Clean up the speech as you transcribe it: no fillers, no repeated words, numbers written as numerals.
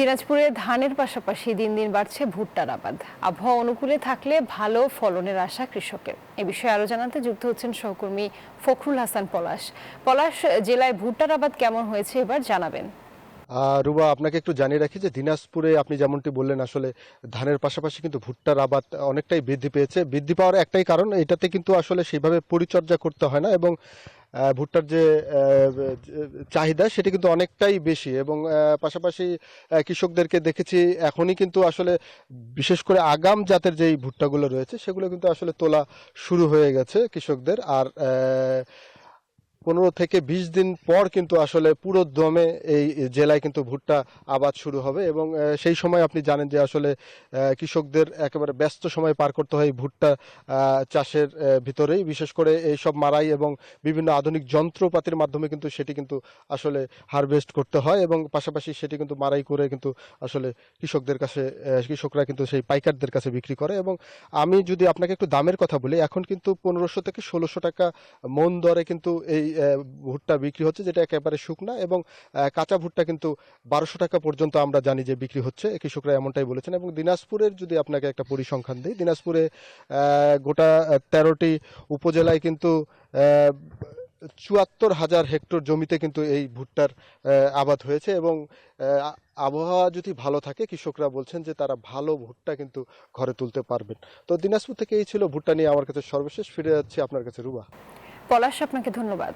দিনাজপুরে ধানের পাশাপাশি দিন দিন বাড়ছে ভুট্টার আবাদ। আবহাওয়া অনুকূলে থাকলে ভালো ফলনের আশা কৃষকের। এ বিষয়ে আরো জানাতে যুক্ত হচ্ছেন সহকর্মী ফখরুল হাসান পলাশ। পলাশ, জেলায় ভুট্টার আবাদ কেমন হয়েছে এবার জানাবেন। রুবা, আপনাকে একটু জানিয়ে রাখি যে দিনাজপুরে আপনি যেমনটি বললেন, আসলে ধানের পাশাপাশি কিন্তু ভুট্টার আবাদ অনেকটাই বৃদ্ধি পেয়েছে। বৃদ্ধি পাওয়ার একটাই কারণ, এটাতে কিন্তু আসলে সেভাবে পরিচর্যা করতে হয় না এবং ভুট্টার যে চাহিদা সেটা কিন্তু অনেকটাই বেশি এবং পাশাপাশি কৃষকদেরকে দেখেছি এখনই কিন্তু আসলে বিশেষ করে আগাম জাতের যেই ভুট্টাগুলো রয়েছে সেগুলো কিন্তু আসলে তোলা শুরু হয়ে গেছে কৃষকদের। আর 15 থেকে 20 দিন পর কিন্তু আসলে পুরো দমে এই জেলায় কিন্তু ভুট্টা আবাদ শুরু হবে এবং সেই সময় আপনি জানেন যে আসলে কৃষকদের একেবারে ব্যস্ত সময় পার করতে হয় এই ভুট্টা চাষের ভিতরেই। বিশেষ করে এইসব মারাই এবং বিভিন্ন আধুনিক যন্ত্রপাতির মাধ্যমে কিন্তু সেটি কিন্তু আসলে হারভেস্ট করতে হয় এবং পাশাপাশি সেটি কিন্তু মারাই করে কিন্তু আসলে কৃষকদের কাছে কৃষকরা কিন্তু সেই পাইকারদের কাছে বিক্রি করে। এবং আমি যদি আপনাকে একটু দামের কথা বলি, এখন কিন্তু 1500 থেকে 1600 টাকা মন দরে কিন্তু এই ভুট্টা বিক্রি হচ্ছে, যেটা একেবারে শুকনা। এবং কাঁচা ভুট্টা কিন্তু 1200 টাকা পর্যন্ত আমরা জানি যে বিক্রি হচ্ছে, কৃষকরা এমনটাই বলেছেন। এবং দিনাজপুরের যদি আপনাকে একটা পরিসংখ্যান দিই, দিনাজপুরে গোটা 13টি উপজেলায় কিন্তু 74,000 হেক্টর জমিতে কিন্তু এই ভুট্টার আবাদ হয়েছে এবং আবহাওয়া যদি ভালো থাকে কৃষকরা বলছেন যে তারা ভালো ভুট্টা কিন্তু ঘরে তুলতে পারবেন। তো দিনাজপুর থেকে এই ছিল ভুট্টা নিয়ে আমার কাছে সর্বশেষ। ফিরে যাচ্ছি আপনার কাছে, রুবা। পলাশ, আপনাকে ধন্যবাদ।